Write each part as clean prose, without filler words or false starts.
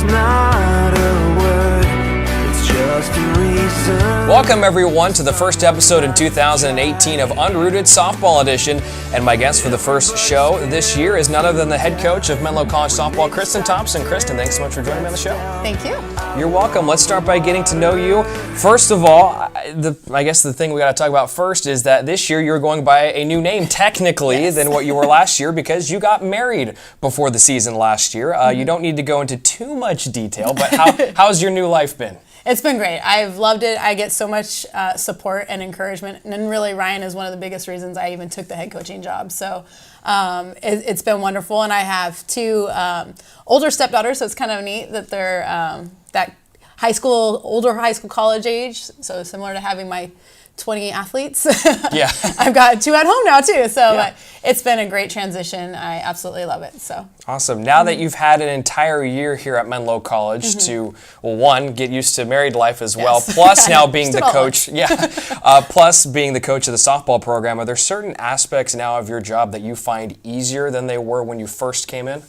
There's not a word, it's just a reason. Welcome everyone to the first episode in 2018 of Unrooted Softball Edition, and my guest for the first show this year is none other than the head coach of Menlo College Softball, Christen Thompson. Christen, thanks so much for joining me on the show. Thank you. You're welcome. Let's start by getting to know you. First of all, I guess the thing we got to talk about first is that this year you're going by a new name technically than what you were last year because you got married before the season last year. You don't need to go into too much detail, but how's your new life been? It's been great. I've loved it. I get so much support and encouragement. And then really Ryan is one of the biggest reasons I even took the head coaching job. So it's been wonderful. And I have two older stepdaughters, so it's kind of neat that they're that older high school, college age. So similar to having my 20 athletes. Yeah. I've got two at home now too. So it's been a great transition. I absolutely love it. So awesome. Now that you've had an entire year here at Menlo College to, well, one, get used to married life as well, plus now being the coach. Plus being the coach of the softball program, are there certain aspects now of your job that you find easier than they were when you first came in?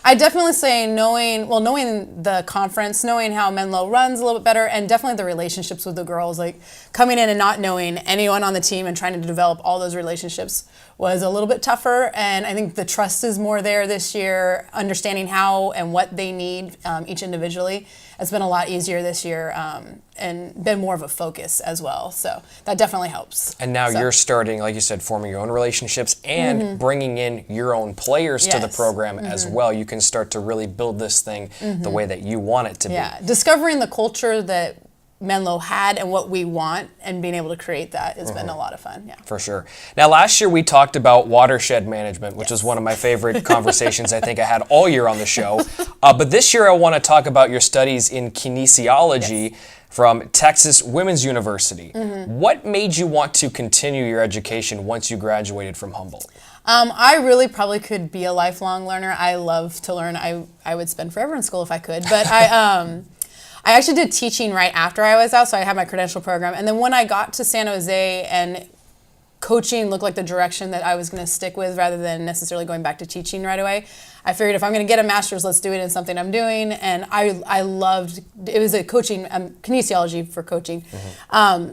I definitely say knowing the conference, knowing how Menlo runs a little bit better, and definitely the relationships with the girls, like coming in and not knowing anyone on the team and trying to develop all those relationships was a little bit tougher. And I think the trust is more there this year, understanding how and what they need each individually. It's been a lot easier this year and been more of a focus as well. So that definitely helps. And now you're starting, like you said, forming your own relationships and bringing in your own players to the program as well. You can start to really build this thing the way that you want it to be. Yeah, discovering the culture that Menlo had and what we want and being able to create that has been a lot of fun. Yeah, for sure. Now, last year we talked about watershed management, which is one of my favorite conversations I think I had all year on the show. But this year I want to talk about your studies in kinesiology from Texas Women's University. What made you want to continue your education once you graduated from Humboldt? I really probably could be a lifelong learner. I love to learn. I would spend forever in school if I could, but I actually did teaching right after I was out, so I had my credential program. And then when I got to San Jose and coaching looked like the direction that I was going to stick with rather than necessarily going back to teaching right away, I figured if I'm going to get a master's, let's do it in something I'm doing. And I loved, it was a coaching, kinesiology for coaching.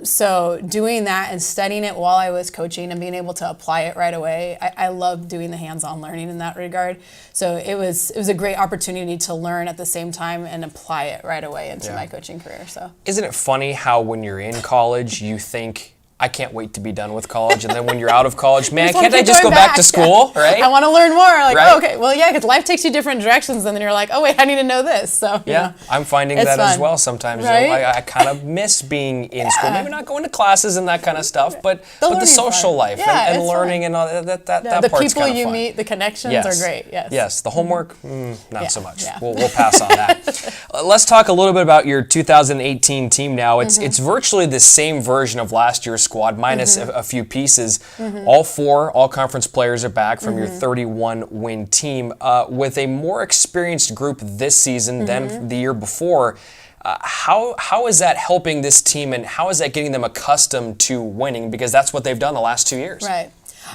So doing that and studying it while I was coaching and being able to apply it right away, I loved doing the hands-on learning in that regard. So it was a great opportunity to learn at the same time and apply it right away into my coaching career. So isn't it funny how when you're in college, you think, I can't wait to be done with college. And then when you're out of college, man, can't I just go back to school, right? I want to learn more. Like, oh, okay, well, yeah, because life takes you different directions, and then you're like, oh, wait, I need to know this. So yeah, I'm finding that fun as well sometimes. Right? You know, I kind of miss being in school, maybe not going to classes and that kind of stuff, but the social life and learning and all that the part's people kind of you fun. meet, the connections are great. Yes, the homework, not so much. We'll pass on that. Let's talk a little bit about your 2018 team now. It's virtually the same version of last year's squad, minus a few pieces. All conference players are back from your 31-win team with a more experienced group this season than the year before. How is that helping this team, and how is that getting them accustomed to winning? Because that's what they've done the last 2 years. Right.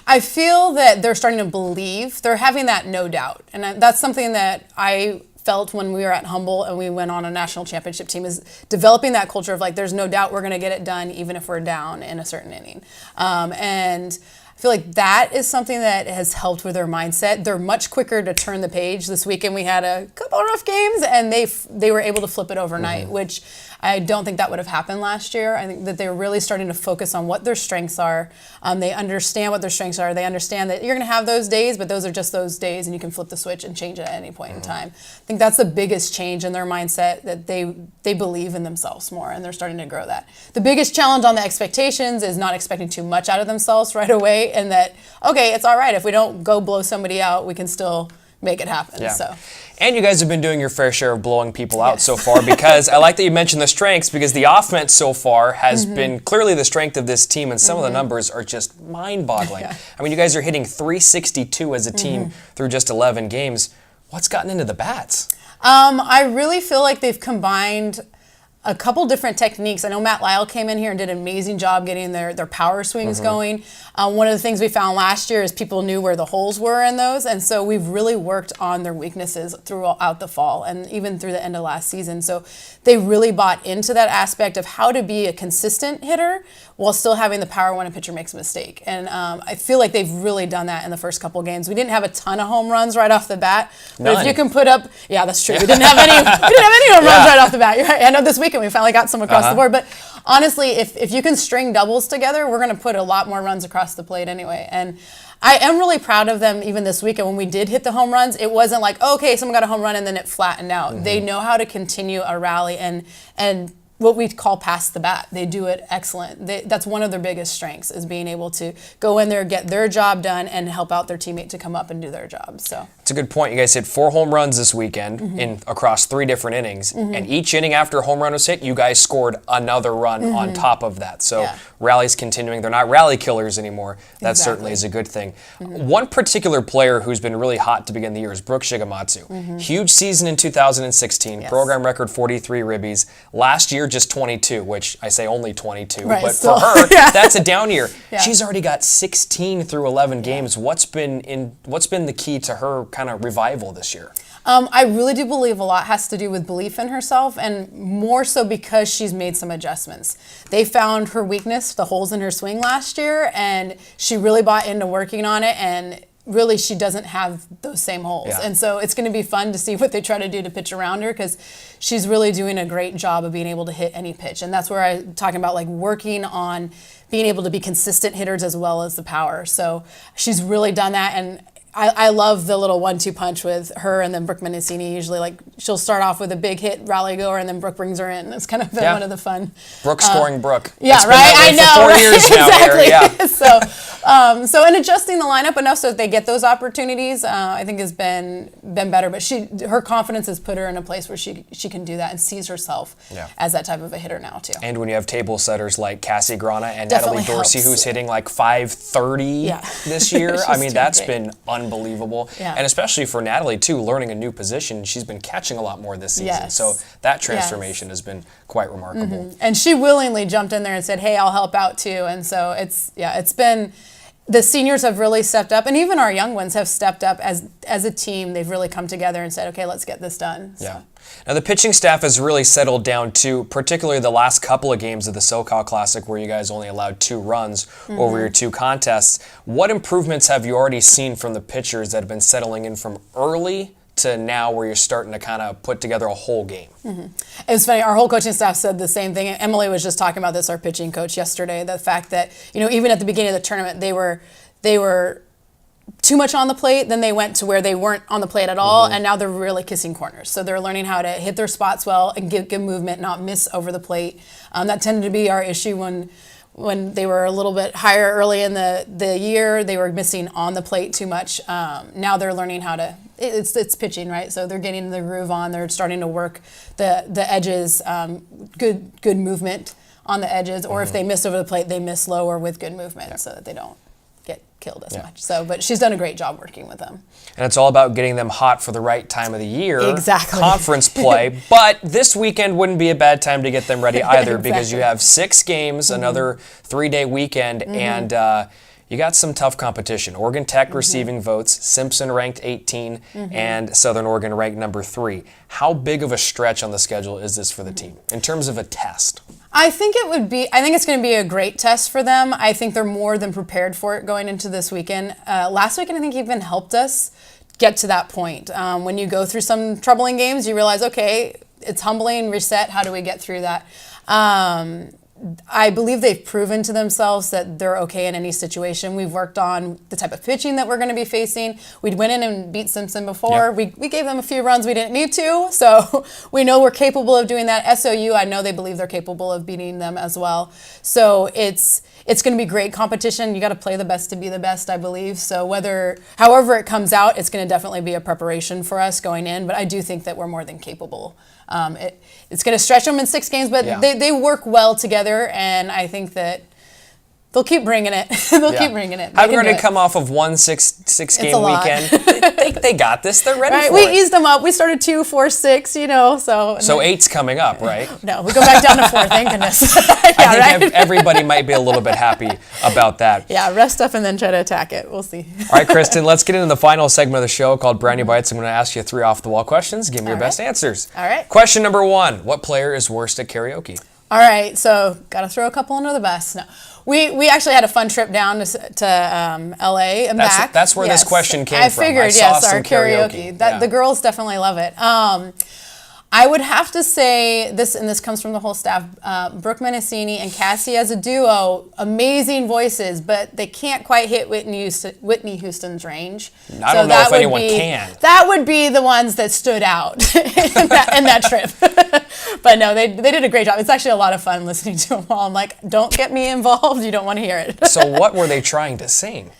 I feel that they're starting to believe, they're having that no doubt. And that's something that I felt when we were at Humboldt and we went on a national championship team, is developing that culture of like, there's no doubt we're going to get it done even if we're down in a certain inning. And I feel like that is something that has helped with their mindset. They're much quicker to turn the page. This weekend we had a couple of rough games and they were able to flip it overnight, which I don't think that would have happened last year. I think that they're really starting to focus on what their strengths are. They understand what their strengths are. They understand that you're going to have those days, but those are just those days, and you can flip the switch and change it at any point in time. I think that's the biggest change in their mindset, that they believe in themselves more, and they're starting to grow that. The biggest challenge on the expectations is not expecting too much out of themselves right away, and that, okay, it's all right. If we don't go blow somebody out, we can still make it happen. Yeah. So. And you guys have been doing your fair share of blowing people out so far, because I like that you mentioned the strengths, because the offense so far has been clearly the strength of this team, and some of the numbers are just mind-boggling. I mean, you guys are hitting .362 as a team through just 11 games. What's gotten into the bats? I really feel like they've combined a couple different techniques. I know Matt Lyle came in here and did an amazing job getting their power swings going. One of the things we found last year is people knew where the holes were in those, and so we've really worked on their weaknesses throughout the fall and even through the end of last season. So they really bought into that aspect of how to be a consistent hitter while still having the power when a pitcher makes a mistake. And I feel like they've really done that in the first couple games. We didn't have a ton of home runs right off the bat, but if you can put up, yeah, that's true. We didn't have any home runs right off the bat. You're right. I know this weekend we finally got some across the board, but honestly, if you can string doubles together, we're going to put a lot more runs across the plate anyway. And I am really proud of them even this weekend. When we did hit the home runs, it wasn't like, okay, someone got a home run and then it flattened out. They know how to continue a rally and what we call pass the bat. They do it excellent. That's one of their biggest strengths, is being able to go in there, get their job done, and help out their teammate to come up and do their job. So it's a good point. You guys hit 4 home runs this weekend in across 3 different innings, and each inning after a home run was hit, you guys scored another run on top of that. So rallies continuing. They're not rally killers anymore. That certainly is a good thing. One particular player who's been really hot to begin the year is Brooke Shigematsu. Huge season in 2016, program record 43 ribbies. Last year, just 22, which I say only 22, but for her, that's a down year. She's already got 16 through 11 games. What's been the key to her kind of revival this year? I really do believe a lot has to do with belief in herself, and more so because she's made some adjustments. They found her weakness, the holes in her swing last year, and she really bought into working on it, and really she doesn't have those same holes. And so it's going to be fun to see what they try to do to pitch around her, because she's really doing a great job of being able to hit any pitch. And that's where I'm talking about, like, working on being able to be consistent hitters as well as the power. So she's really done that, and I love the little 1-2 punch with her and then Brooke Mendicini. Usually, like, she'll start off with a big hit rally goer, and then Brooke brings her in. It's kind of been one of the fun. Brooke scoring Brooke. Yeah, it's right. Been that way for 4 years now Exactly. Here. So in adjusting the lineup enough so that they get those opportunities, I think has been better. But her confidence has put her in a place where she can do that and sees herself as that type of a hitter now too. And when you have table setters like Cassie Grana and Definitely Natalie Dorsey, helps. who's hitting like 530 this year, I mean, that's been unbelievable. And especially for Natalie too, learning a new position. She's been catching a lot more this season. So that transformation has been quite remarkable. And she willingly jumped in there and said, hey, I'll help out too. And so it's been, the seniors have really stepped up, and even our young ones have stepped up as a team. They've really come together and said, okay, let's get this done. So. Now the pitching staff has really settled down too, particularly the last couple of games of the SoCal Classic where you guys only allowed 2 runs over your 2 contests. What improvements have you already seen from the pitchers that have been settling in from early to now, where you're starting to kind of put together a whole game? It was funny. Our whole coaching staff said the same thing. Emily was just talking about this, our pitching coach, yesterday. The fact that, even at the beginning of the tournament, they were too much on the plate. Then they went to where they weren't on the plate at all, and now they're really kissing corners. So they're learning how to hit their spots well and give good movement, not miss over the plate. That tended to be our issue when they were a little bit higher early in the year. They were missing on the plate too much. Now they're learning how to, it's pitching, right? So they're getting the groove on. They're starting to work the edges, good movement on the edges. Or if they miss over the plate, they miss lower with good movement so that they don't get killed as much. So, but she's done a great job working with them. And it's all about getting them hot for the right time of the year. Exactly. Conference play. But this weekend wouldn't be a bad time to get them ready either because you have 6 games, another 3-day weekend, and you got some tough competition. Oregon Tech receiving votes, Simpson ranked 18, and Southern Oregon ranked number 3. How big of a stretch on the schedule is this for the team in terms of a test? I think it's going to be a great test for them. I think they're more than prepared for it going into this weekend. Last weekend, I think, even helped us get to that point. When you go through some troubling games, you realize, okay, it's humbling, reset, how do we get through that? I believe they've proven to themselves that they're okay in any situation. We've worked on the type of pitching that we're going to be facing. We went in and beat Simpson before. We gave them a few runs we didn't need to, so we know we're capable of doing that. SOU, I know they believe they're capable of beating them as well. So it's going to be great competition. You got to play the best to be the best, I believe. So however it comes out, it's going to definitely be a preparation for us going in, but I do think that we're more than capable. It's going to stretch them in 6 games, but they work well together, and I think that They'll keep bringing it. They'll keep bringing it. Having already come off of one six-game weekend, they got this. They're ready for it. it. We eased them up. We started 2, 4, 6, you know. So 8's coming up, right? No, we go back down to 4, thank goodness. I think everybody might be a little bit happy about that. Yeah, rest up and then try to attack it. We'll see. All right, Christen, let's get into the final segment of the show called Brand New Bites. I'm going to ask you 3 off-the-wall questions. Give me your best answers. All right. Question number 1. What player is worst at karaoke? All right, so got to throw a couple under the bus. No, we actually had a fun trip down to LA and back. That's where this question came from. I figured, yes, our karaoke. The girls definitely love it. I would have to say this, and this comes from the whole staff. Brooke Menacini and Cassie as a duo, amazing voices, but they can't quite hit Whitney Houston's range. I don't know if anyone can. That would be the ones that stood out in that trip. But no, they did a great job. It's actually a lot of fun listening to them all. I'm like, don't get me involved. You don't want to hear it. So what were they trying to sing?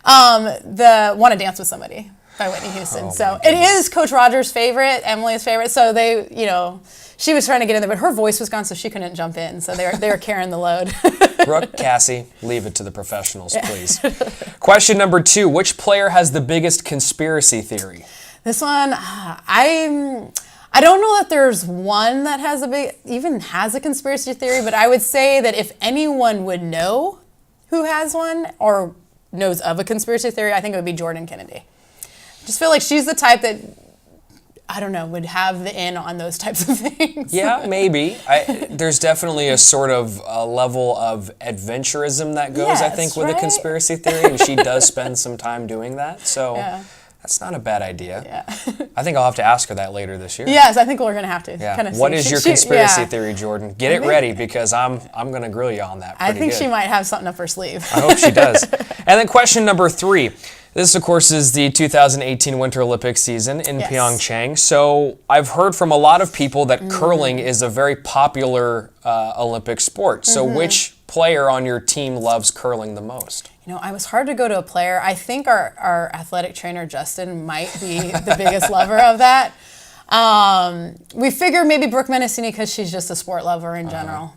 The Want to Dance with Somebody by Whitney Houston. So it is Coach Rogers' favorite, Emily's favorite. So they, she was trying to get in there, but her voice was gone, so she couldn't jump in. So they were carrying the load. Brooke, Cassie, leave it to the professionals, please. Question number 2. Which player has the biggest conspiracy theory? This one, I don't know that there's one that has a conspiracy theory, but I would say that if anyone would know who has one or knows of a conspiracy theory, I think it would be Jordan Kennedy. I just feel like she's the type that, I don't know, would have the in on those types of things. Yeah, maybe. There's definitely a sort of a level of adventurism that goes, I think, with a conspiracy theory, and she does spend some time doing that. So that's not a bad idea. Yeah. I think I'll have to ask her that later this year. Yes, I think we're going to have to. Yeah. Kind of What is your conspiracy theory, Jordan? Get it ready, because I'm going to grill you on that pretty I think good. she might have something up her sleeve. I hope she does. And then question number 3. This, of course, is the 2018 Winter Olympics season in Pyeongchang. So I've heard from a lot of people that curling is a very popular Olympic sport. So which player on your team loves curling the most? I was hard to go to a player. I think our athletic trainer, Justin, might be the biggest lover of that. We figure maybe Brooke Menacini because she's just a sport lover in general.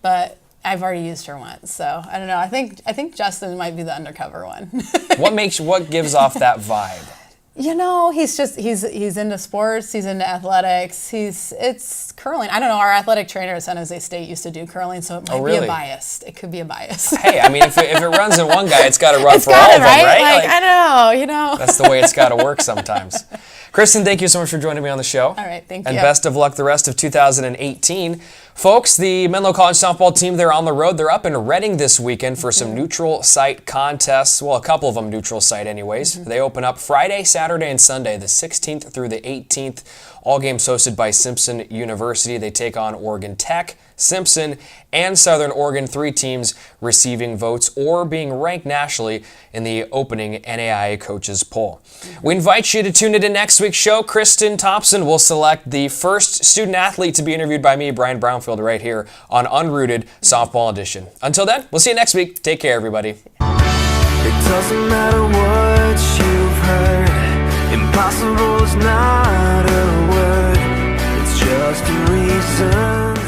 But I've already used her once, so I don't know. I think Justin might be the undercover one. What gives off that vibe? He's into sports, he's into athletics, it's curling. I don't know, our athletic trainer at San Jose State used to do curling, so it might be a bias. It could be a bias. Hey, I mean, if it runs in one guy, it's got to run for all of them, right? Like, I know, That's the way it's got to work sometimes. Christen, thank you so much for joining me on the show. All right, thank you. And best of luck the rest of 2018. Folks, the Menlo College softball team, they're on the road. They're up in Reading this weekend for some neutral site contests. Well, a couple of them neutral site anyways. They open up Friday, Saturday, and Sunday, the 16th through the 18th. All games hosted by Simpson University. They take on Oregon Tech, Simpson, and Southern Oregon, 3 teams receiving votes or being ranked nationally in the opening NAIA coaches poll. We invite you to tune into next week's show. Christen Thompson will select the first student athlete to be interviewed by me, Brian Brownfield, right here on Unrooted Softball Edition. Until then, we'll see you next week. Take care, everybody. It doesn't matter what you've heard. Impossible is not a word. It's just a reason.